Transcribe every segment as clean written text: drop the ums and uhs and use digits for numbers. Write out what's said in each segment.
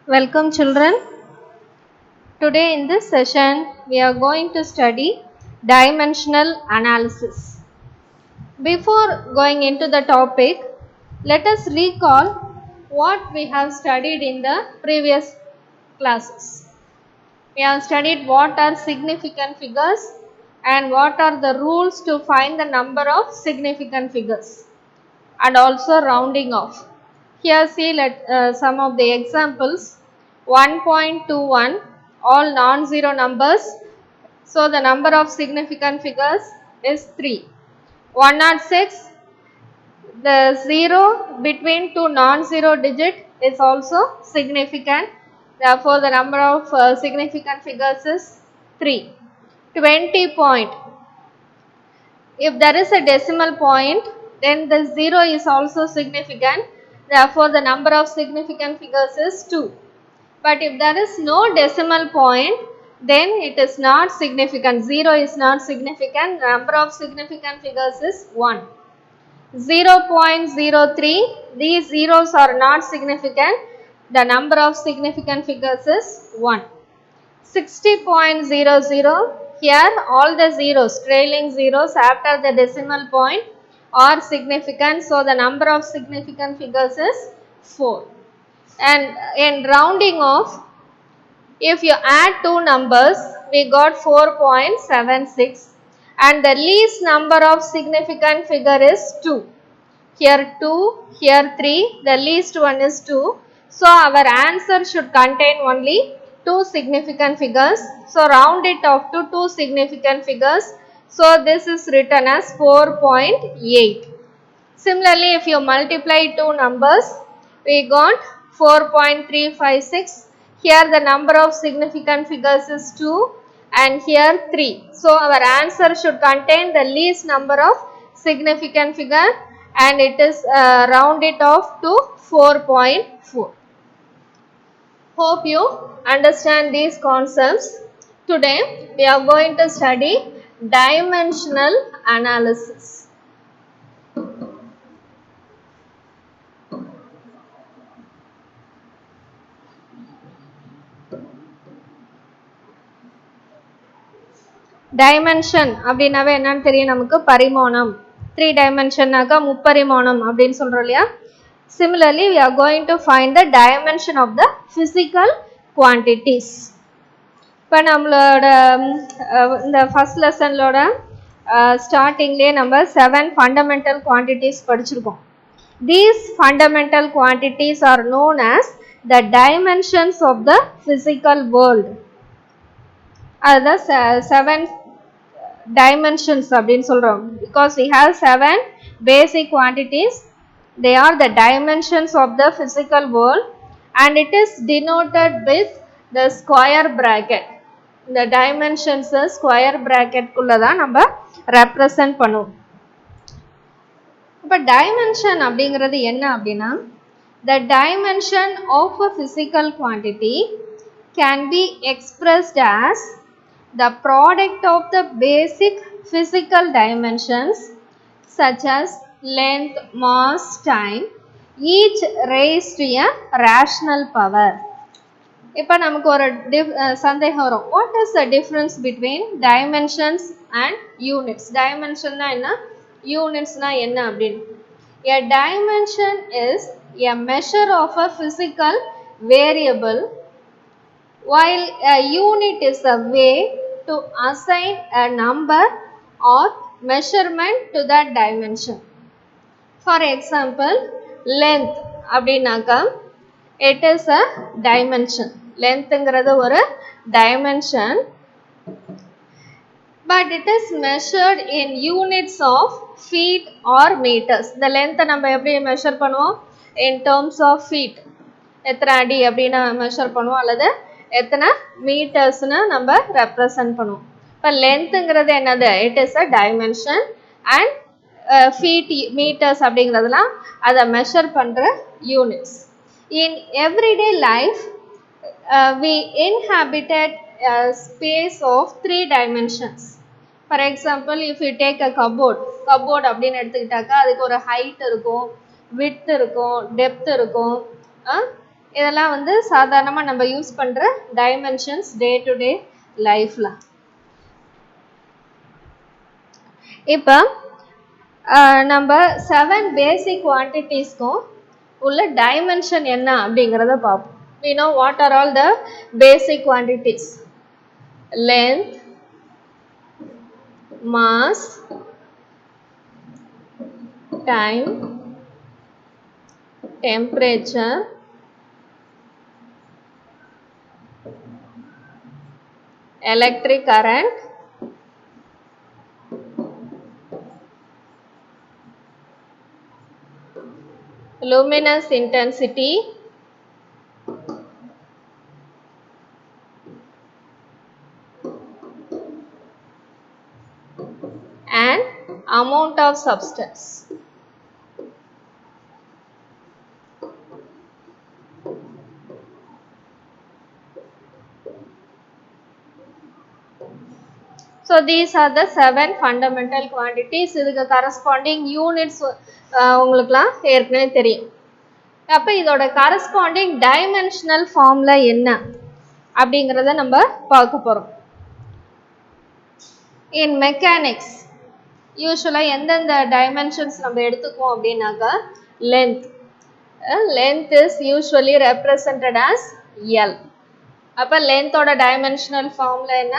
Welcome children. Today in this session we are going to study dimensional analysis. Before going into the topic, let us recall what we have studied in the previous classes. We have studied what are significant figures and what are the rules to find the number of significant figures and also rounding off. Here see some of the examples. 1.21 all non-zero numbers, so the number of significant figures is 3. 106, the 0 between two non-zero digit is also significant, therefore the number of significant figures is 3. 20 point, if there is a decimal point, then the 0 is also significant. Therefore, the number of significant figures is 2. But if there is no decimal point, then it is not significant. 0 is not significant. The number of significant figures is 1. 0.03, these zeros are not significant. The number of significant figures is 1. 60.00, here all the zeros, trailing zeros after the decimal point are significant, so the number of significant figures is 4. And in rounding off, if you add two numbers, we got 4.76 and the least number of significant figure is 2. Here 2, here 3, the least one is 2. So our answer should contain only 2 significant figures. So round it off to 2 significant figures. So this is written as 4.8. Similarly, if you multiply two numbers, we got 4.356. Here the number of significant figures is 2 and here 3. So our answer should contain the least number of significant figure and it is rounded off to 4.4. Hope you understand these concepts. Today we are going to study dimensional analysis. Dimension அப்படின்னாவே என்னன்னு தெரியும் நமக்கு, பரிமாணம். 3 டைமென்ஷன்னாக்கா முப்பரிமாணம் அப்படின்னு சொல்கிறோம் இல்லையா. Similarly, we are going to find the dimension of the physical quantities. இப்போ நம்மளோட இந்த ஃபர்ஸ்ட் லெசன்லோட ஸ்டார்டிங்லேயே நம்ம 7 fundamental quantities படிச்சிருக்கோம். These fundamental quantities are known as the dimensions of the physical world. அதுதான் 7 dimensions அப்படின்னு சொல்கிறோம். Because we have 7 basic quantities. They are the dimensions of the physical world and it is denoted with the square bracket. The dimensions square bracket குள்ள தான் நம்ம represent பண்ணுவோம். இப்போ dimension அப்படிங்கிறது என்ன அப்படின்னா, the dimension of a physical quantity can be expressed as the product of the basic physical dimensions such as length, mass, time, each raised to a rational power. இப்போ நமக்கு ஒரு சந்தேகம் வரும், what is the difference between dimensions and units? dimension na enna, units na enna அப்படின்னு. A dimension is a measure of a physical variable while a unit is a way to assign a number or measurement to that dimension. For example, length அப்படின்னாக்கா it is a dimension. lengthங்கிறது ஒரு dimension, but it is measured in units of feet or meters. the length நம்ம எப்படி measure பண்ணுவோம், in terms of feet, எத்தனை அடி அப்படின்னா measure பண்ணுவோம் அல்லது எத்தனை மீட்டர்ஸ்னு நம்ம ரெப்ரசன்ட் பண்ணுவோம். இப்போ லென்த்துங்கிறது என்னது, it is a dimension and feet metres அப்படிங்கிறதுலாம் அதை மெஷர் பண்ணுற units. In everyday life we inhabited space of 3 dimensions. For example, if you take a cupboard அப்படின்னு எடுத்துக்கிட்டாக்கா அதுக்கு ஒரு ஹைட் இருக்கும், விட்த் இருக்கும், டெப்த் இருக்கும், இதெல்லாம் வந்து சாதாரணமாக நம்ம யூஸ் பண்ணுற டைமென்ஷன்ஸ் டே டு டே லைஃப்பில். இப்போ நம்ம 7 பேசிக் குவான்டிட்டிஸ்க்கும் உள்ள டைமென்ஷன் என்ன அப்படிங்கிறத பார்ப்போம். We know what are all the basic quantities: length, mass, time, temperature, electric current, luminous intensity, and amount of substance. So these are the 7 fundamental quantities. இதுக்கு corresponding units உங்களுக்குலாம் ஏற்கனவே தெரியும். அப்போ இதோட corresponding dimensional formula என்ன அப்படிங்கிறத நம்ம பார்க்க போகிறோம். In mechanics யூஸ்வலாக எந்தெந்த டைமென்ஷன்ஸ் நம்ம எடுத்துக்குவோம் அப்படின்னாக்கா length. Length is usually represented as L. அப்போ lengthோட dimensional formula என்ன?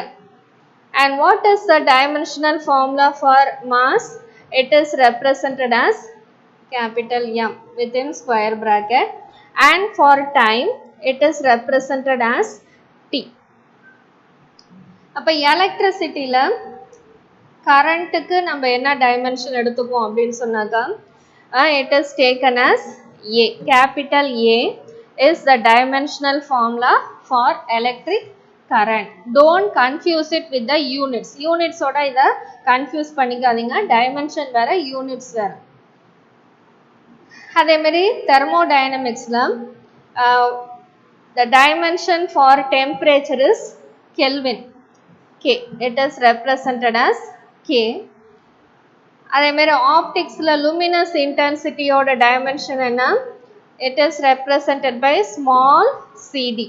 L. And what is the dimensional formula for mass? It is represented as capital M within square bracket. And for time, it is represented as T. அப்போ எலக்ட்ரிசிட்டியில் கரண்ட்டுக்கு நம்ம என்ன dimension எடுத்துக்குவோம் அப்படின்னு சொன்னாக்கா it is taken as A. Capital A is the dimensional formula for electric current. Don't confuse it with the units. Units ஓட இதை confuse பண்ணிக்காதீங்க. dimension வேற, units வேற. அதே மாதிரி thermodynamicsல the dimension for temperature is Kelvin. K. It is represented as K. அதே மாதிரி ஆப்டிக்ஸில் luminous intensity ஓட dimension என்ன? It is represented by small cd.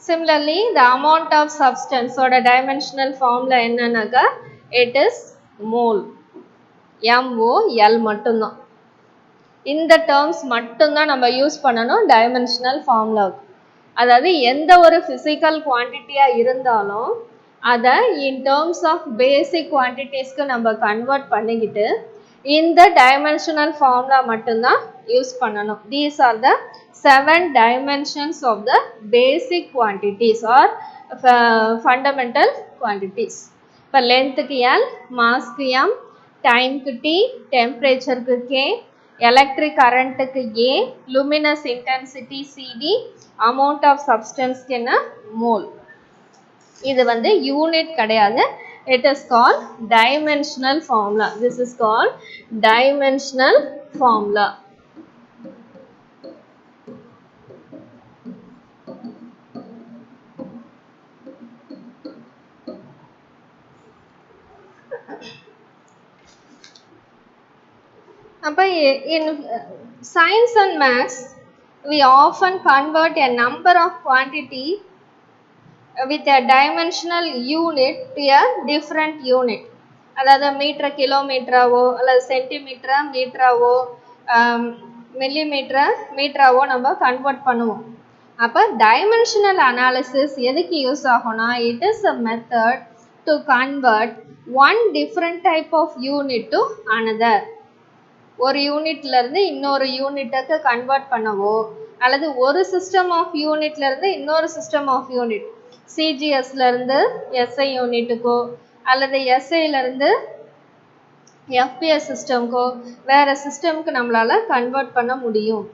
Similarly, the amount of substance or the dimensional formula என்னன்னாக்கா it is mole. MOL மட்டும்தான். இந்த terms மட்டும்தான் நம்ம use பண்ணணும் டைமென்ஷனல் ஃபார்முலாவுக்கு. அதாவது எந்த ஒரு ஃபிசிக்கல் குவான்டிட்டியாக இருந்தாலும் அதை இன் டேர்ம்ஸ் ஆஃப் பேசிக் குவான்டிட்டிஸ்க்கு நம்ம கன்வெர்ட் பண்ணிக்கிட்டு இந்த டைமென்ஷனல் ஃபார்முலா மட்டும்தான் யூஸ் பண்ணணும். These are the 7 dimensions of the basic quantities or fundamental quantities. இப்போ லென்த்துக்கு L, மாஸ்க்கு M, டைம்க்கு T, டெம்பரேச்சருக்கு K, எலக்ட்ரிக் கரண்ட்டுக்கு A, luminous intensity CD, amount of substanceக்கு என்ன? மோல். இது வந்து யூனிட் கிடையாது. It is called dimensional formula. This is called dimensional formula. In science and maths, we often convert a number of quantity with a dimensional unit to a different unit. அதாவது metre கிலோமீட்டராவோ அல்லது சென்டிமீட்டரா மீட்டராவோ மில்லிமீட்டரா மீட்டராவோ நம்ம convert பண்ணுவோம். அப்போ dimensional analysis எதுக்கு use ஆகும்னா it is a method to convert one different type of unit to another. ஒரு யூனிட்லேருந்து இன்னொரு யூனிட்டுக்கு கன்வெர்ட் பண்ணவோ அல்லது ஒரு சிஸ்டம் ஆஃப் யூனிட்லேருந்து இன்னொரு சிஸ்டம் ஆஃப் யூனிட் சிஜிஎஸ்லேருந்து எஸ்ஐ யூனிட்டுக்கோ அல்லது எஸ்ஐலேருந்து எஃபிஎஸ் சிஸ்டம்க்கோ வேறு சிஸ்டம்க்கு நம்மளால் கன்வெர்ட் பண்ண முடியும்.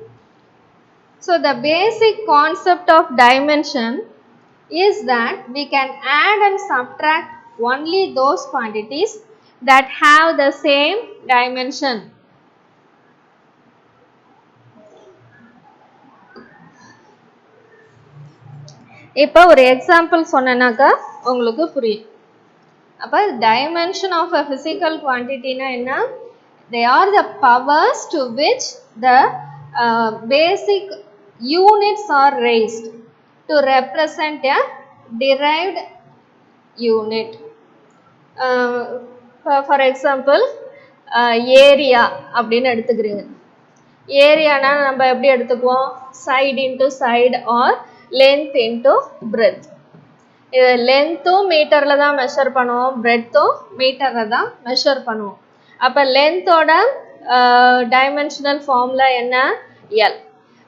So the basic concept of dimension is that we can add and subtract only those quantities that have the same dimension. இப்போ ஒரு எக்ஸாம்பிள் சொன்னேன்னாக்கா உங்களுக்கு புரியும். அப்போ டைமென்ஷன் ஆஃப் அ ஃபிசிக்கல் குவான்டிட்டினா என்ன? They are the powers to which the basic units are raised to represent a derived unit. For example, area அப்படின்னு எடுத்துக்கிறீங்க. ஏரியானா நம்ம எப்படி எடுத்துக்குவோம், side into side or length into breadth. இது லென்த்தும் மீட்டரில் தான் மெஷர் பண்ணுவோம், பிரெத்தும் மீட்டரில் தான் மெஷர் பண்ணுவோம். அப்போ லென்த்தோட டைமென்ஷனல் ஃபார்முலா என்ன, எல்.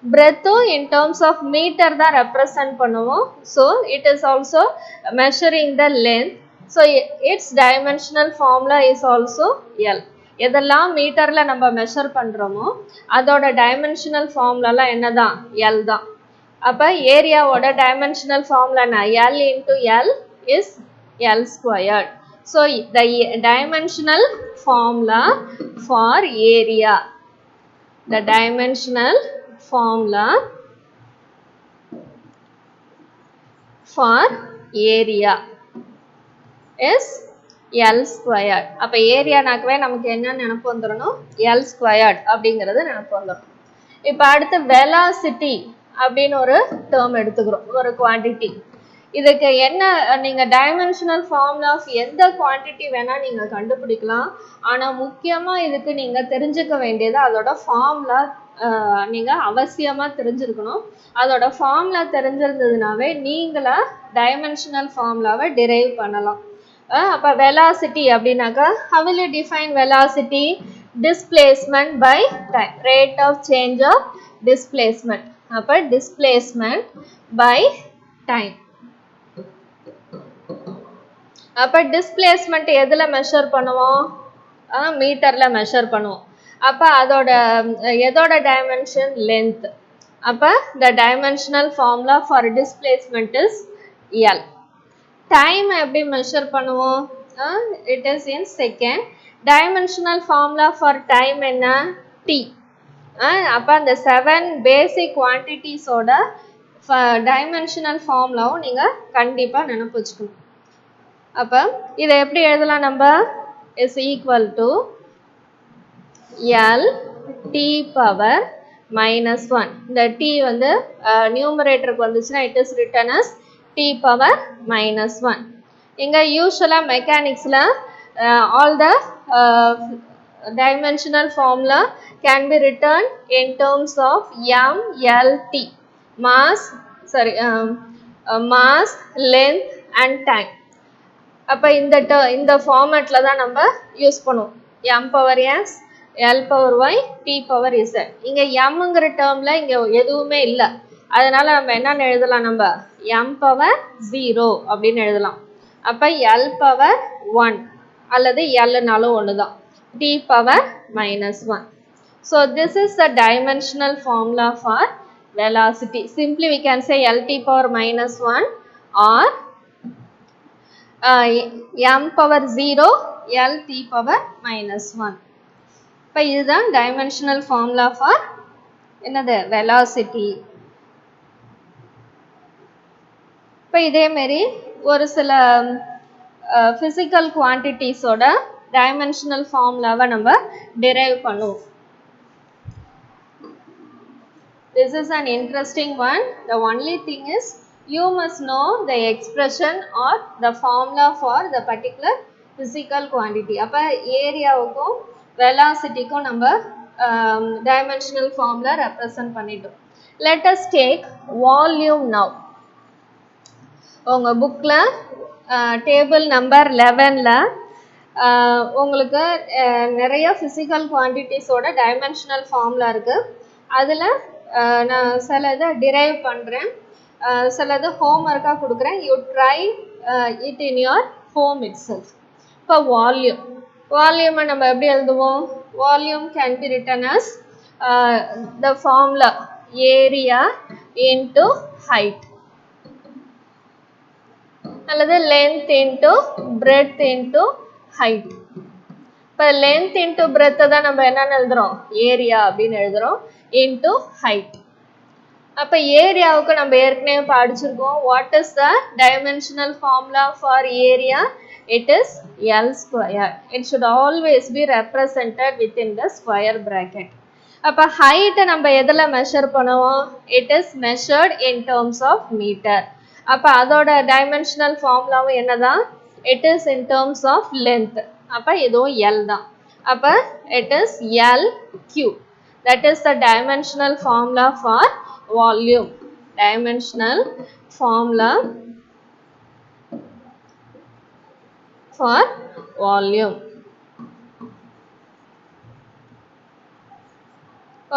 பிரெத்தும் இன் டேர்ம்ஸ் ஆஃப் மீட்டர் தான் ரெப்ரசன்ட் பண்ணுவோம். So it is also measuring the length. So it's dimensional formula is also L. எதெல்லாம் மீட்டரில் நம்ம மெஷர் பண்ணுறோமோ அதோட டைமென்ஷனல் ஃபார்முலாலாம் என்ன தான், எல் தான். அப்போ ஏரியாவோட டைமென்ஷனல் ஃபார்முலா என்ன, L into L is L squared. So the dimensional formula for area, the dimensional formula for area is L squared. அப்ப ஏரியானாக்கவே நமக்கு என்ன நினைப்பு வந்துடணும், L squared அப்படிங்கிறது நினைப்பு வந்துடும். இப்போ அடுத்து velocity அப்படின்னு ஒரு டேர்ம் எடுத்துக்கிறோம், ஒரு குவான்டிட்டி. இதுக்கு என்ன, நீங்கள் டைமென்ஷனல் ஃபார்முலா ஆஃப் எந்த குவான்டிட்டி வேணால் நீங்கள் கண்டுபிடிக்கலாம். ஆனால் முக்கியமாக இதுக்கு நீங்கள் தெரிஞ்சுக்க வேண்டியது அதோட ஃபார்முலா நீங்கள் அவசியமாக தெரிஞ்சிருக்கணும். அதோட ஃபார்முலா தெரிஞ்சிருந்ததுனாவே நீங்களாக டைமென்ஷனல் ஃபார்முலாவை டிரைவ் பண்ணலாம். அப்போ வெலாசிட்டி அப்படின்னாக்கா, how will you define velocity? Displacement by time, rate of change of displacement. அப்போ displacement by time. அப்போ டிஸ்பிளேஸ்மெண்ட் எதில் மெஷர் பண்ணுவோம், மீட்டரில் மெஷர் பண்ணுவோம். அப்போ அதோட எதோட டைமென்ஷன், லென்த். அப்போ the dimensional formula for displacement is L. Time எப்படி மெஷர் பண்ணுவோம், it is in second. Dimensional formula for time என்ன, டி. அப்போ அந்த 7 பேசிக் குவான்டிட்டிஸோட டைமென்ஷனல் ஃபார்முலாவும் நீங்கள் கண்டிப்பாக நினைப்பு வச்சுக்கணும். அப்போ இதை எப்படி எழுதலாம், நம்ம is equal to L T power minus 1. இந்த டி வந்து நியூமரேட்டருக்கு வந்துச்சுன்னா it is written as T power minus 1. இங்கே யூஸ்வலாக மெக்கானிக்ஸில் all the dimensional formula can be written in terms of MLT, mass, mass, length and time. அப்போ இந்த ஃபார்மேட்டில் தான் நம்ம யூஸ் பண்ணுவோம். m power s, l power y, t power z. இங்கே mங்கிற டேர்மில் இங்கே எதுவுமே இல்லை, அதனால் நம்ம என்னென்னு எழுதலாம், நம்ம m பவர் 0 அப்படின்னு எழுதலாம். அப்போ l பவர் 1 அல்லது lனாலும் ஒன்று தான், t power minus 1. So this is the dimensional formula for velocity. Simply we can say Lt power minus 1 or m power 0 Lt power minus 1. இப்போ இதுதான் dimensional formula for என்னது, velocity. இப்போ இதே மாதிரி ஒரு சில physical quantitiesோட dimensional formula நம்ம derive பண்ணுவோம். This is an interesting one. The only thing is you must know the expression or the formula for the particular physical quantity. அப்போ ஏரியாவுக்கும் வெலாசிட்டிக்கும் நம்ம dimensional formula represent பண்ணிட்டோம். Let us take volume now. உங்கள் புக்கில் table number 11ல் உங்களுக்கு நிறைய physical குவான்டிட்டிஸோட dimensional formula இருக்குது. அதில் நான் சில இதை டிரைவ் பண்ணுறேன், சிலது ஹோம் ஒர்க்காக கொடுக்குறேன். You try it in your home itself. இப்போ வால்யூமை நம்ம எப்படி எழுதுவோம், volume can be written as the formula area into height அல்லது length into breadth into height. இப்போ லென்த் இன்ட்டு பிரெத்தை தான் நம்ம என்னென்னு எழுதுகிறோம், ஏரியா அப்படின்னு எழுதுகிறோம், இன்ட்டு ஹைட். அப்போ ஏரியாவுக்கு நம்ம ஏற்கனவே படிச்சிருக்கோம். What is the dimensional formula for area, it is L square. It should always be represented with in the square bracket. அப்போ ஹைட்டை நம்ம எதில் மெஷர் பண்ணுவோம்? It is measured in terms of metre. அப்போ அதோட டைமென்ஷனல் ஃபார்முலாவும் என்னதான்? It is in terms of length. அப்போ இதுவும் எல் தான். அப்போ it is L cube. That is the dimensional formula for volume. Dimensional formula for volume.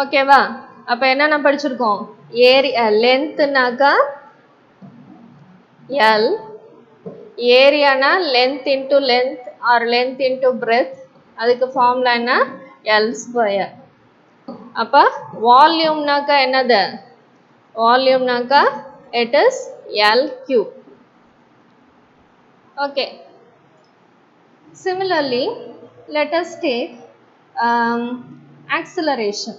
ஓகேவா? அப்போ என்னென்ன படிச்சிருக்கோம்? ஏரியா லென்த்னாக்கா L, ஏரியானா length into length or length into breadth, அதுக்கு ஃபார்முலா என்ன? L square. அப்போ வால்யூம்னாக்கா என்னது? வால்யூம்னாக்கா it is L cube. Okay. Similarly, let us take acceleration.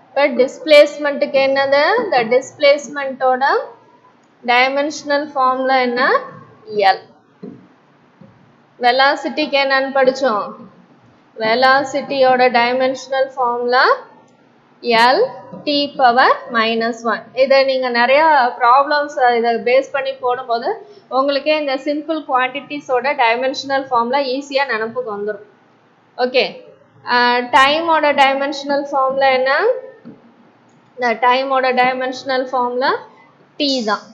இப்போ டிஸ்பிளேஸ்மெண்ட்டுக்கு என்னது? The displacement ஓட டைமென்ஷனல் ஃபார்முலா என்ன? எல். வெலாசிட்டிக்கு என்னன்னு படித்தோம்? வெலாசிட்டியோட dimensional formula L T power -1. இதை நீங்கள் நிறையா ப்ராப்ளம்ஸ் இதை பேஸ் பண்ணி போடும்போது உங்களுக்கே இந்த சிம்பிள் குவான்டிட்டிஸோட டைமென்ஷனல் ஃபார்முலா ஈஸியாக நினப்புக்கு வந்துடும். ஓகே. டைமோட டைமென்ஷனல் ஃபார்முலா என்ன? இந்த டைமோட டைமென்ஷனல் ஃபார்முலா டி தான்.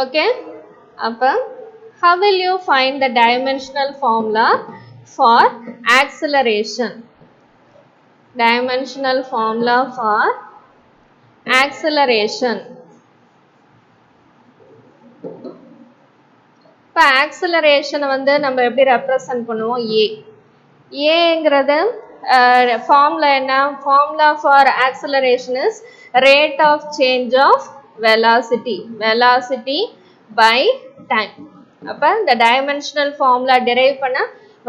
ஓகே. அப்போ how will you find the dimensional formula for acceleration? Dimensional formula for acceleration. இப்போ ஆக்சிலரேஷனை வந்து நம்ம எப்படி ரெப்ரசன்ட் பண்ணுவோம்? ஏ. ஏங்கிறது ஃபார்முலா என்ன? Formula for acceleration is rate of change of velocity. Velocity by time. அப்போ இந்த டைமென்ஷனல் ஃபார்முலா டெரைவ் பண்ண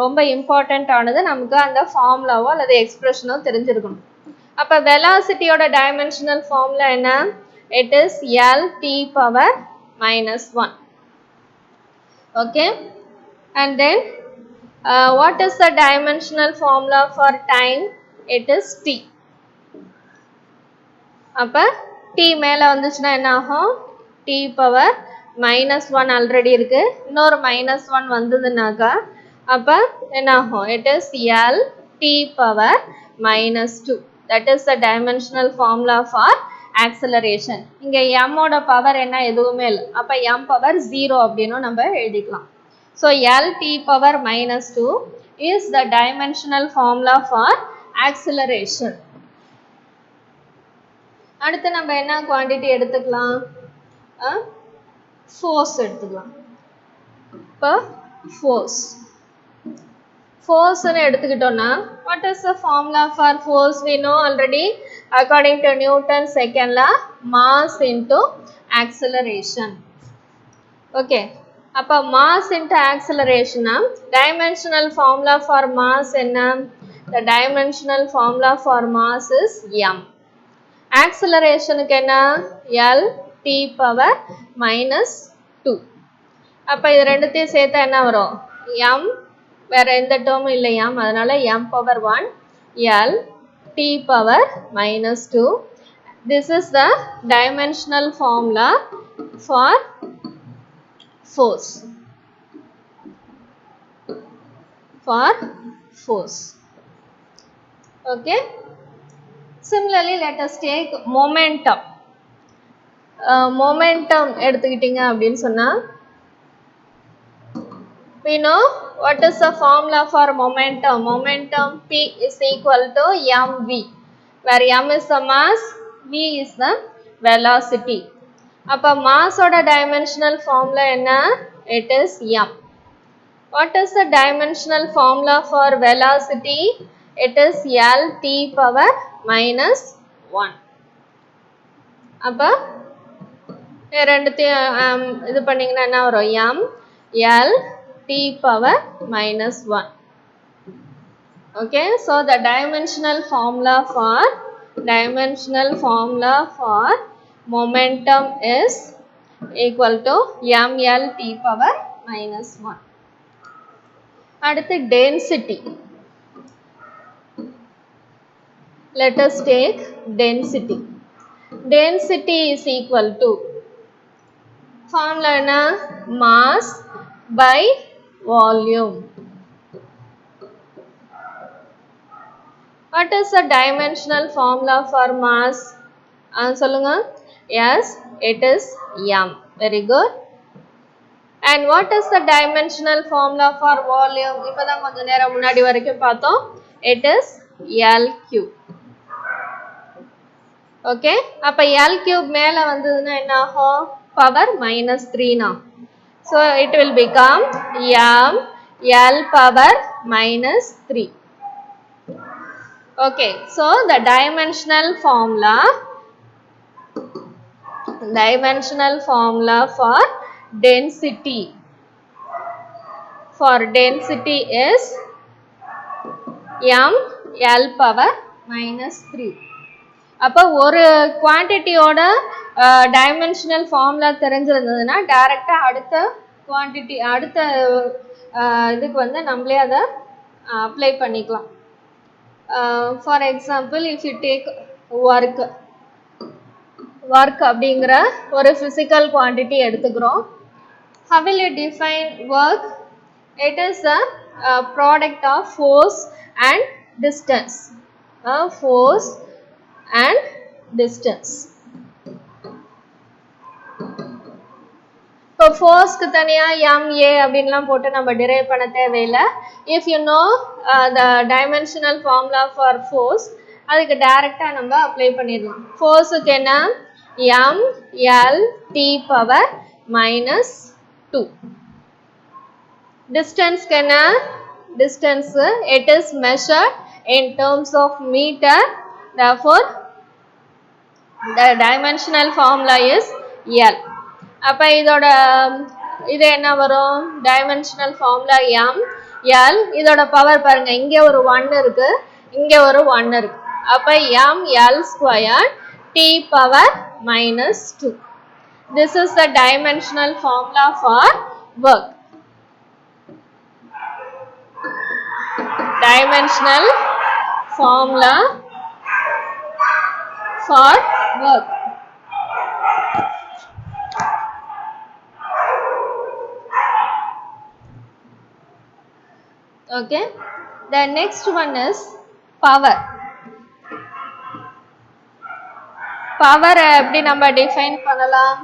ரொம்ப இம்பார்ட்டண்ட் ஆனது நமக்கு அந்த ஃபார்முலாவோ அல்லது எக்ஸ்பிரஷனோ தெரிஞ்சிருக்கணும். அப்போ வெலாசிட்டியோட டைமென்ஷனல் ஃபார்முலா என்ன? It is L T power -1. Okay, and then what is the dimensional formula for time? It is t. அப்போ t மேலே வந்துச்சுன்னா என்ன ஆகும்? t பவர் -1 ஆல்ரெடி இருக்கு, இன்னொரு -1 வந்ததுனாக்கா அப்போ என்ன ஆகும்? It is L T power -2. That is the dimensional formula for acceleration. இங்கே எம்மோட பவர் என்ன? எதுவுமே இல்லை. அப்போ எம் பவர் 0 அப்படின்னு நம்ம எழுதிக்கலாம். So L T power -2 is the dimensional formula for acceleration. அடுத்து நம்ம என்ன குவான்டிட்டி எடுத்துக்கலாம்? ஃபோர்ஸ் எடுத்துக்கலாம். இப்போ ஃபோர்ஸ்ன்னு எடுத்துக்கிட்டோம்னா what is the formula for force? We know already, according to Newton's second law, mass into acceleration. Okay, அப்போ mass into acceleration, dimensional formula for mass என்ன? The dimensional formula for mass is m. Accelerationக்கு என்ன? L t power -2. அப்போ இது ரெண்டுத்தையும் சேர்த்தா என்ன வரும்? m, வேற எந்த டேர்மும் இல்லை m, அதனால m power 1 L t power -2. This is the dimensional formula for force. Okay. Similarly, let us take momentum. Momentum எடுத்துக்கிட்டீங்க அப்படின்னு சொன்னா we know what is the formula for momentum. Momentum P is equal to mv, where m is the mass, v is the velocity. அப்போ mass ஓட dimensional formula என்ன? It is m. What is the dimensional formula for velocity? It is L t power -1. அப்போ ரெண்டுத்தையும் இது பண்ணிங்கன்னா என்ன வரும்? m L t power -1. Okay, so the dimensional formula for momentum is equal to mL t power -1. அடுத்து density. let us take density. Density is equal to formula mass by volume. What is the dimensional formula for mass? சொல்லுங்க. Yes, it is m. Very good. And what is the dimensional formula for volume? இப்போதான் கொஞ்ச நேரம் முன்னாடி வரைக்கும் பார்த்தோம். It is L cube. Okay. அப்ப L cube மேல வந்ததுன்னா என்ன ஆகும்? Power minus 3 நா. So it will become m L power minus 3. Okay. So the dimensional formula for density is m L power minus 3. அப்போ ஒரு குவான்டிட்டியோட டைமென்ஷனல் ஃபார்முலா தெரிஞ்சிருந்ததுன்னா டைரக்டா அடுத்த குவான்டிட்டி அடுத்த இதுக்கு வந்து நம்மளே அதை அப்ளை பண்ணிக்கலாம். For example if you take work அப்படிங்கிற ஒரு ஃபிசிக்கல் குவான்டிட்டி எடுத்துக்கிறோம். How will you define work? It is a product of force and distance. Force and distance. இப்போ ஃபோர்ஸ்க்கு தனியாக MA அப்படின்லாம் போட்டு நம்ம டிரைவ் பண்ண தேவையில்லை. If you know the dimensional formula for force அதுக்கு டைரெக்டாக நம்ம அப்ளை பண்ணிடலாம். ஃபோர்ஸுக்கு என்ன MLT பவர் minus 2. டிஸ்டன்ஸ்க்கு என்ன distance it is measured in terms of meter. Therefore the dimensional formula is L. அப்ப இதோட இது என்ன வரும்? dimensional formula M L. இதோட பவர் பாருங்க, இங்க ஒரு 1 இருக்கு, இங்க ஒரு 1 இருக்கு. அப்ப M L square T power minus 2. This is the dimensional formula for work. Dimensional formula for work. Okay, the next one is power. Power எப்படி நம்ம define பண்ணலாம்?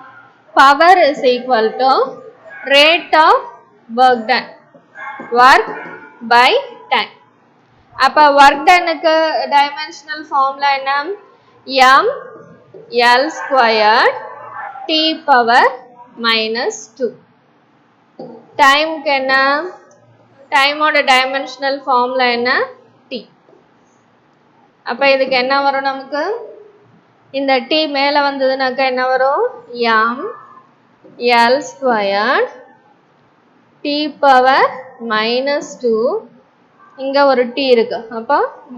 Power is equal to rate of work done, work by time. அப்ப work doneக்கு dimensional formula என்ன? M L squared T power minus 2. Time க்கு என்ன? Time ஓட dimensional formula என்ன? T. அப்ப இதுக்கு என்ன வரும் நமக்கு? இந்த T மேல வந்ததுனாக்க என்ன வரும்? M L squared T power minus 2. இங்க ஒரு T இருக்கு. அப்ப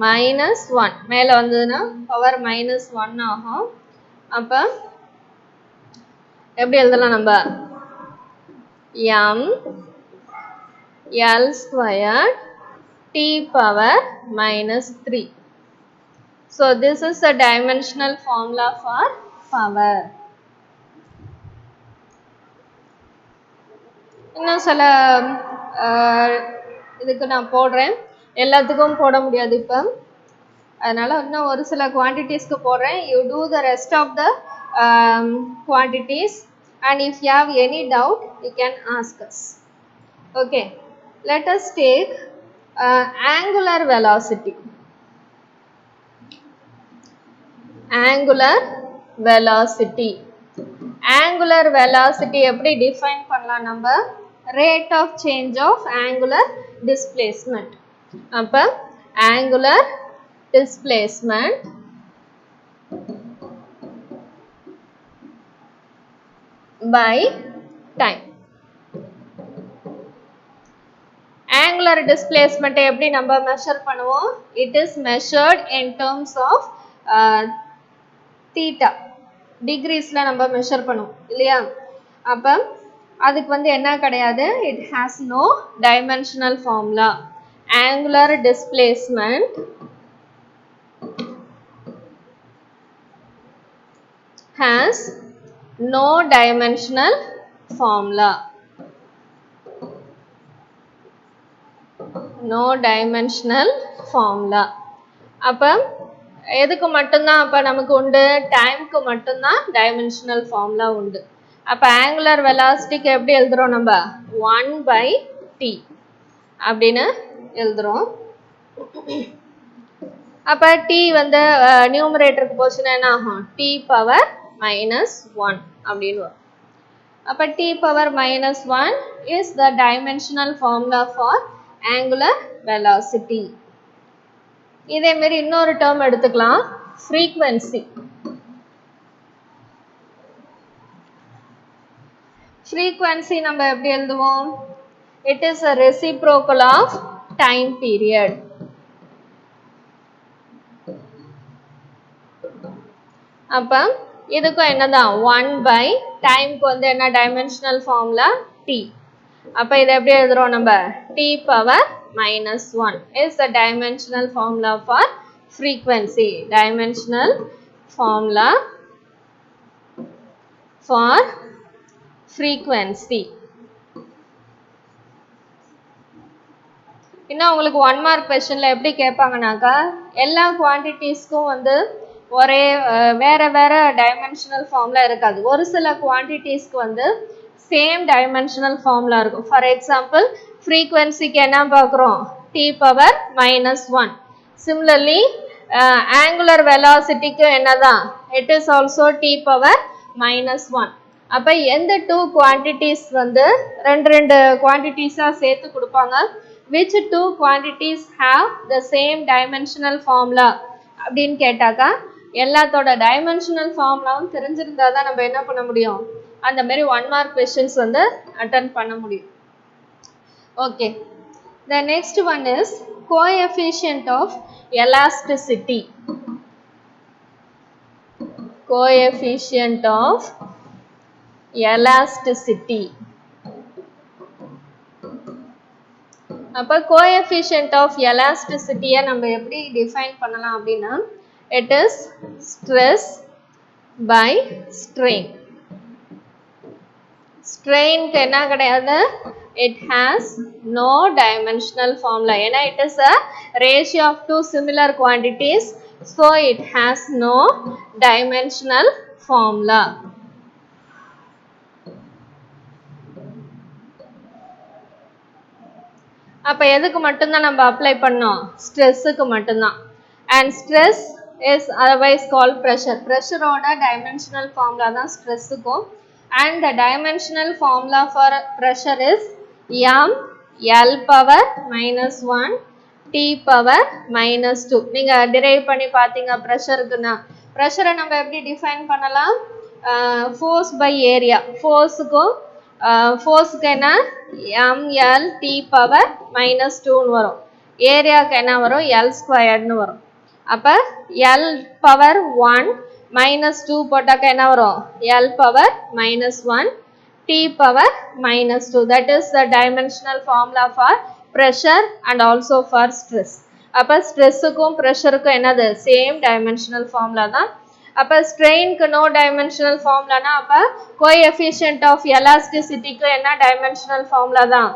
minus 1 மேல வந்ததுன்னா power minus 1 ஆகும். அப்ப எப்படி எழுதலாம் நம்ம? M L squared T power minus 3. So this is the dimensional formula for power. இன்னும் சில இதுக்கு நான் போடுறேன், எல்லாத்துக்கும் போட முடியாது இப்போ, அதனால இன்னும் ஒரு சில குவான்டிட்டிஸ்க்கு போடுறேன். You do the rest of the quantities and if you have any doubt you can ask us. Okay, let us take angular velocity. Angular velocity எப்படி define பண்ணலாம் நம்ம? Rate of change of angular displacement. அப்ப angular displacement by time. Angular displacement எப்படி நம்ம measure பண்ணுவோம்? It is measured in terms of theta. Degreesல நம்ம measure பண்ணுவோம் இல்லையா? அப்ப அதுக்கு வந்து என்ன கிடையாது? It has no dimensional formula. Angular displacement has no dimensional formula. No dimensional formula. அப்ப எதுக்கு மட்டும்தான் அப்ப நமக்கு உண்டு? டைம்க்கு மட்டும்தான் டைமென்ஷனல் ஃபார்முலா உண்டு. அப்ப ஆங்குலர் வெலாசிட்டிக்கு எப்படி எழுதுறோம் நம்ம? 1/t அப்படின்னு எழுதுறோம். அப்ப t வந்து நியூமரேட்டருக்கு போச்சுன்னா என்ன ஆகும்? t பவர் -1 அப்படின்னு வரும். அப்ப t power -1 is the dimensional formula for angular velocity. இதே மாதிரி இன்னொரு term எடுத்துக்கலாம், frequency. Frequency நம்ம எப்படி எழுதுவோம்? It is a reciprocal of time period. அப்ப இதுக்கும் என்னதான்? 1/டைம்க்கு வந்து என்ன டைமென்ஷனல் ஃபார்முலா? t. அப்ப இதை எப்படி எழுதுறோம் நம்ம? t power -1 is the dimensional formula for frequency. Dimensional formula for frequency. இன்னும் உங்களுக்கு 1 மார்க் क्वेश्चनல எப்படி கேட்பாங்கனாக்கா, எல்லா குவான்டிட்டிஸ்க்கும் வந்து ஒரே வேற வேற டைமென்ஷனல் ஃபார்முலா இருக்காது. ஒரு சில குவான்டிட்டிஸ்க்கு வந்து சேம் டைமென்ஷனல் ஃபார்முலா இருக்கும். ஃபார் எக்ஸாம்பிள் ஃப்ரீக்வன்சிக்கு என்ன பார்க்குறோம்? t power -1. சிமிலர்லி ஆங்குலர் வெலாசிட்டிக்கு என்னதான்? It is also t power -1. அப்போ எந்த 2 குவான்டிட்டிஸ் வந்து ரெண்டு குவான்டிட்டிஸாக சேர்த்து கொடுப்பாங்க? which 2 quantities have the same dimensional formula அப்படின்னு கேட்டாக்கா, எல்லாத்தோட டைமென்ஷனல் ஃபார்முலாவும் தெரிஞ்சிருந்தா தான் நம்ம என்ன பண்ண முடியும்? அந்த மாதிரி 1 மார்க் क्वेश्चंस வந்து அட்டெண்ட் பண்ண முடியும். Okay, the next one is coefficient of elasticity. Coefficient of elasticity. அப்ப coefficient of elasticity நம்ம எப்படி டிஃபைன் பண்ணலாம் அப்படின்னா, it is stress by strain. strain க்கு என்ன கிடையாது? it has no dimensional formula. ஏன்னா it is a ratio of two similar quantities, so it has no dimensional formula. அப்ப எதுக்கு மட்டும்தான் நம்ம அப்ளை பண்ணோம்? ஸ்ட்ரெஸ்ஸுக்கு மட்டும்தான். and stress is otherwise called pressure. pressureோட dimensional formula தான் ஸ்ட்ரெஸ்ஸுக்கும். and the dimensional formula for pressure is m l power -1 t power -2. நீங்க drive பண்ணி பார்த்தீங்க ப்ரெஷருக்குன்னா. ப்ரெஷரை நம்ம எப்படி டிஃபைன் பண்ணலாம்? Force by area. ஃபோர்ஸுக்கு என்ன? ml t பவர் -2ன்னு வரும். ஏரியாவுக்கு என்ன வரும்? l ஸ்கொயர்டுன்னு வரும். அப்போ l பவர் 1 -2 போட்டாக்க என்ன வரும்? l power -1 t power -2. that is the dimensional formula for pressure and also for stress. அப்போ ஸ்ட்ரெஸ்ஸுக்கும் ப்ரெஷருக்கும் என்னது? சேம் டைமென்ஷனல் ஃபார்முலா தான். அப்போ ஸ்ட்ரெயினுக்கு நோ டைமென்ஷனல் ஃபார்முலானா, அப்போ கோஎஃபிஷியன்ட் ஆஃப் எலாஸ்டிசிட்டிக்கு என்ன டைமென்ஷனல் ஃபார்முலா தான்?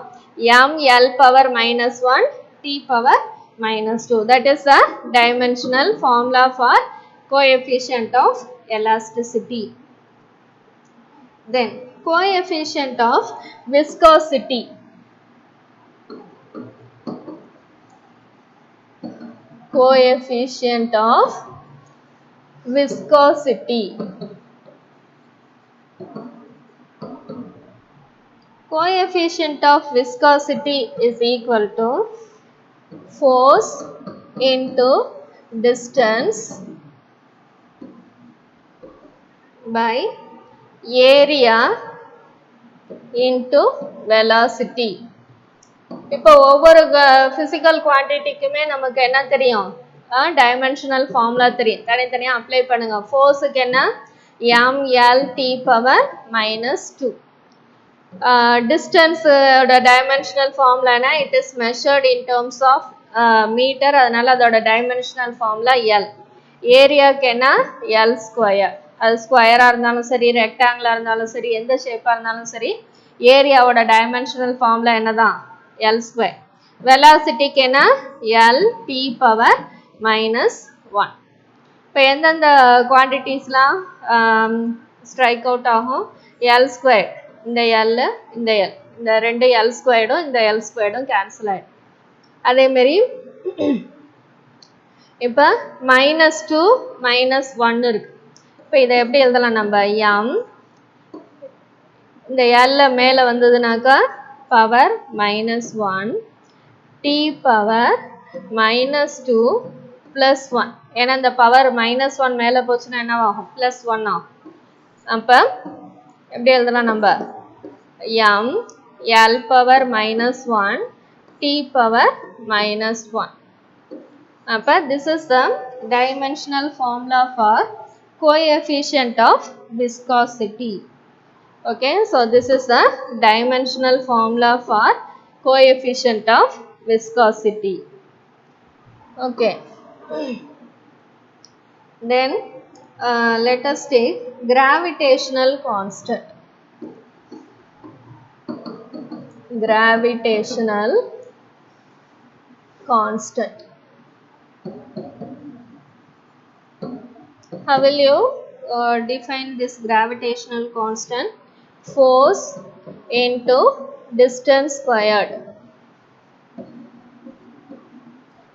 ml power -1 t power -2. that is the dimensional formula for coefficient of elasticity. then coefficient of viscosity. Coefficient of viscosity. Coefficient of viscosity is equal to force into distance by area into velocity. இப்போ ஒவ்வொரு physical குவான்டிட்டிக்குமே நமக்கு என்ன தெரியும்? Dimensional formula தெரியும். தனித்தனியாக apply பண்ணுங்க. ஃபோர்ஸுக்கு என்ன? ml t power -2. டிஸ்டன்ஸோட டைமென்ஷனல் ஃபார்முலானா, it is measured in terms of metre. அதனால அதோட டைமென்ஷனல் ஃபார்முலா l. ஏரியாவுக்கு என்ன? l square. அது ஸ்கொயராக இருந்தாலும் சரி, ரெக்டாங்கிளாக இருந்தாலும் சரி, எந்த ஷேப்பாக இருந்தாலும் சரி, ஏரியாவோட டைமென்ஷனல் ஃபார்முலா என்னதான்? L square. வெலாசிட்டிக்கு என்ன? L T power minus 1. இப்போ எந்தெந்த குவான்டிட்டிஸ்லாம் ஸ்ட்ரைக் அவுட் ஆகும்? எல் ஸ்கொயர், இந்த எல், இந்த எல், இந்த ரெண்டு எல் ஸ்கொயர்டும் இந்த எல் ஸ்கொயர்டும் கேன்சல் ஆகிடும். அதேமாரி இப்போ -2 -1 இருக்கு. இப்போ இதை எப்படி எழுதலாம் நம்ம? எம், இந்த எல்ல மேலே வந்ததுனாக்கா பவர் -1 டி பவர் -2 + 1. ஏன்னா இந்த பவர் -1 மேலே போச்சுன்னா என்ன ஆகும்? +1 ஆகும். அப்போ எப்படி எழுதலாம் நம்ம? M L power -1 T power -1. அப்போ this is the dimensional formula for coefficient of viscosity. Okay, so this is the dimensional formula for coefficient of viscosity. Okay, then let us take gravitational constant. Gravitational constant. How will you define this gravitational constant? Force into distance squared.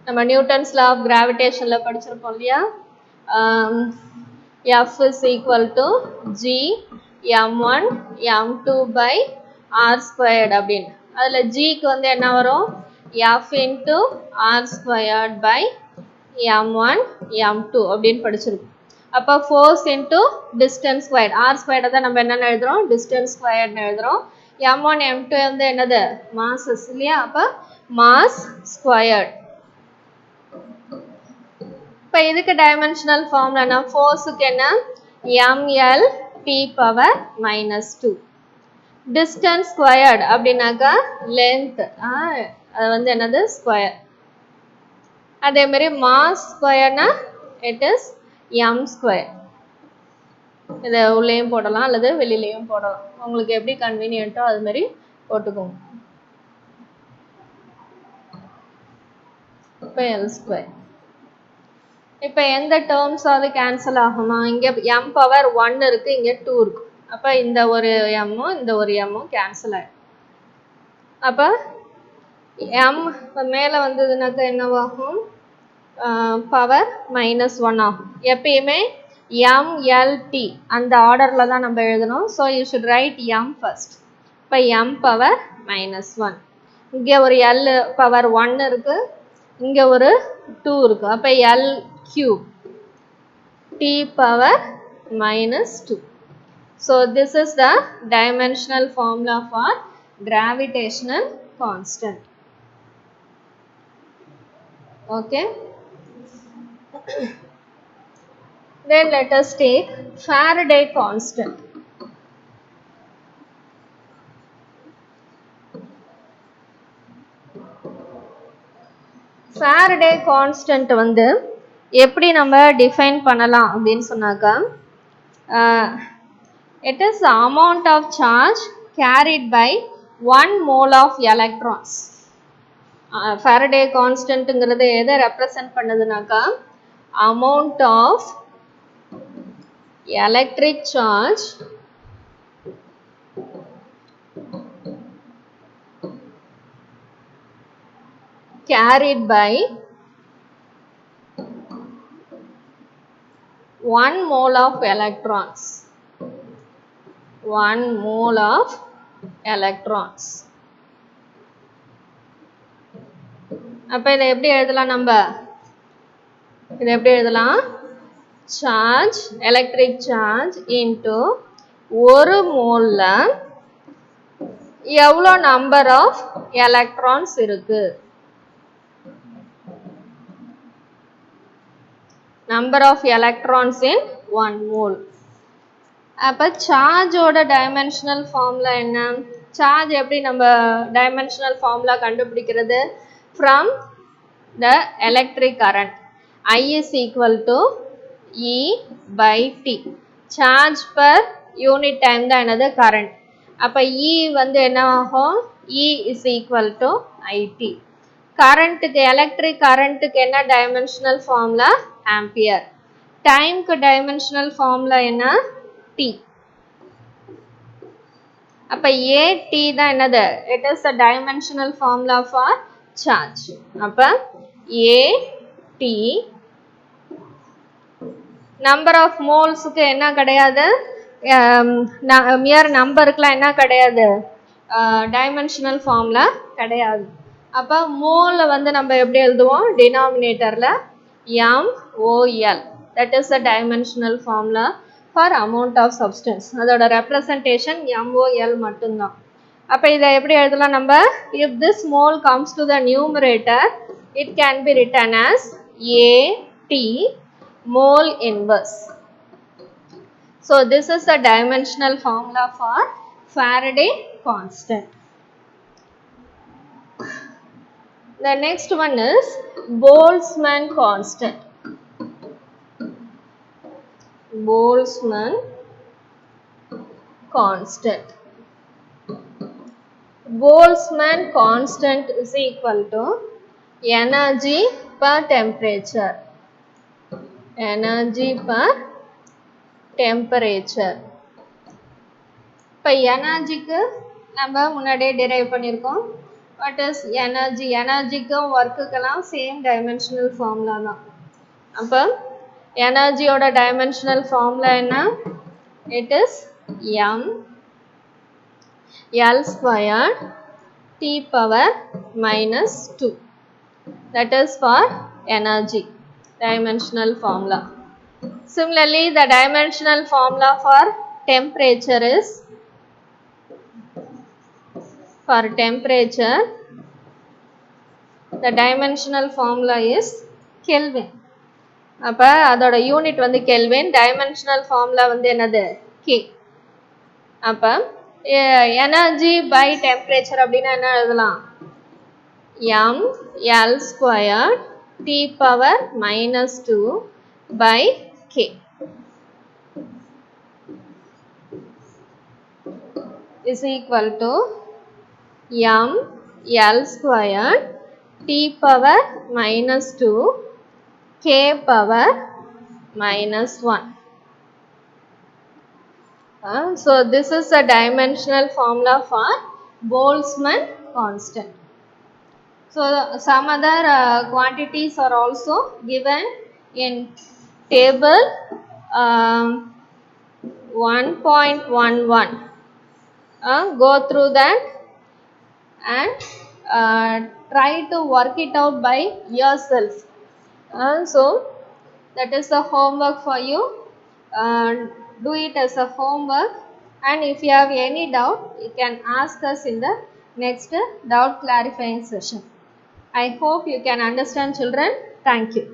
நம்ம Newton's law of கிராவிடேஷன்ல படிச்சிருப்போம் இல்லையா? F is equal to G m1 m2 by r squared அப்படின்னு. அதில் Gக்கு வந்து என்ன வரும்? F into r squared by m1 m2 அப்படின்னு படிச்சிருக்கோம். அப்போ force into distance squared, or ஸ்கொயர்டை தான் நம்ம என்னென்னு எழுதுகிறோம்? டிஸ்டன்ஸ் ஸ்கொயர்ட்னு எழுதுகிறோம். m1 m2 வந்து என்னது? மாசஸ் இல்லையா? அப்போ மாஸ் ஸ்கொயர்ட். இப்போ இதுக்கு டைமென்ஷனல் ஃபார்முலா ஃபோர்ஸுக்கு என்ன? ml t power -2. Distance squared அப்படின்னாக்கா லென்த், அது வந்து என்னது? ஸ்கொயர். அதேமாரி மாஸ் ஸ்கொயர்னா இட் இஸ் m ஸ்கொயர். இதை உள்ளேயும் போடலாம் அல்லது வெளியிலையும் போடலாம், உங்களுக்கு எப்படி கன்வீனியன்ட்டோ அது மாதிரி போட்டுக்கோங்க. இப்போ எல் ஸ்கொயர். இப்போ எந்த டேர்ம்ஸ் அது கேன்சல் ஆகுமா? இங்கே m பவர் 1 இருக்கு, இங்கே 2 இருக்கு. அப்போ இந்த ஒரு எம்மும் இந்த ஒரு எம்மும் கேன்சல் ஆகிடும். அப்போ m இப்போ மேலே வந்ததுனாக்கா என்னவாகும்? பவர் -1 ஆகும். எப்பயுமே mlt அந்த ஆர்டரில் தான் நம்ம எழுதணும். So you should right m first. இப்போ m பவர் -1, இங்கே ஒரு l பவர் 1 இருக்கு, இங்கே ஒரு 2 இருக்கு. அப்போ l cube t power -2. So this is the dimensional formula for gravitational constant. Okay. Then let us take Faraday constant. Faraday constant வந்து எப்படி நம்ம டிஃபைன் பண்ணலாம் அப்படின்னு சொன்னாக்கா, it is the amount of charge carried by 1 mole of electrons. Faraday constantங்கிறது எதை represent பண்ணுதுனாக்கா, amount of electric charge carried by 1 mole of electrons. 1 mole of electrons. அப்ப இதை எப்படி எழுதலாம் நம்ம? இதை எப்படி எழுதலாம்? சார்ஜ், எலக்ட்ரிக் சார்ஜ் இன்டு ஒரு மோல்ல எவ்வளோ நம்பர் ஆஃப் எலக்ட்ரான்ஸ் இருக்கு? Number of electrons in 1 mole. அப்போ சார்ஜோட டைமென்ஷனல் ஃபார்முலா என்ன? சார்ஜ் எப்படி நம்ம டைமென்ஷனல் ஃபார்முலா கண்டுபிடிக்கிறது? From the electric current I is equal to E by T. Charge per unit time தான் என்னது கரண்ட். அப்போ E வந்து என்ன ஆகும், E is equal to IT. கரண்ட்டுக்கு எலக்ட்ரிக் கரண்ட்டுக்கு என்ன டைமென்ஷனல் ஃபார்முலா, ஆம்பியர். டைம்க்கு டைமென்ஷனல் ஃபார்முலா என்ன, T. அப்போ AT தான் என்னது, it is the dimensional formula for charge. அப்போ AT நம்பர் ஆஃப் மோல்ஸுக்கு என்ன கிடையாது, மியர் நம்பருக்குலாம் என்ன கிடையாது, டைமென்ஷனல் ஃபார்முலா கிடையாது. அப்போ மோலை வந்து நம்ம எப்படி எழுதுவோம், டினாமினேட்டரில் MOL, that is the dimensional formula for amount of substance. அதோட ரெப்ரசன்டேஷன் MOL மட்டும்தான். அப்போ இதை எப்படி எழுதலாம் நம்ம, if this mole comes to the numerator it can be written as AT mole inverse. So this is the dimensional formula for Faraday constant. The next one is Boltzmann constant. Boltzmann constant. Boltzmann constant is equal to energy per temperature. Energy per temperature. இப்போ எனர்ஜிக்கு நம்ம முன்னாடியே derive பண்ணியிருக்கோம். What is energy, எனர்ஜிக்கும் ஒர்க்குக்கெல்லாம் same dimensional formula தான். அப்போ எனர்ஜியோட dimensional formula என்ன, it is ML squared T power minus 2. That is for energy dimensional formula. Similarly, the dimensional formula for temperature is, for temperature the dimensional formula is Kelvin. அப்போ அதோட unit வந்து kelvin, dimensional formula வந்து என்னது, K. அப்போ energy by temperature அப்படின்னா என்ன எழுதலாம், ML squared T power minus 2 by K is equal to ML squared T power minus 2 K power minus 1. So this is a dimensional formula for Boltzmann constant. So some other quantities are also given in table 1.11. Go through that and try to work it out by yourself. So that is the homework for you. Do it as a homework, and if you have any doubt you can ask us in the next doubt clarifying session. I hope you can understand, children. Thank you.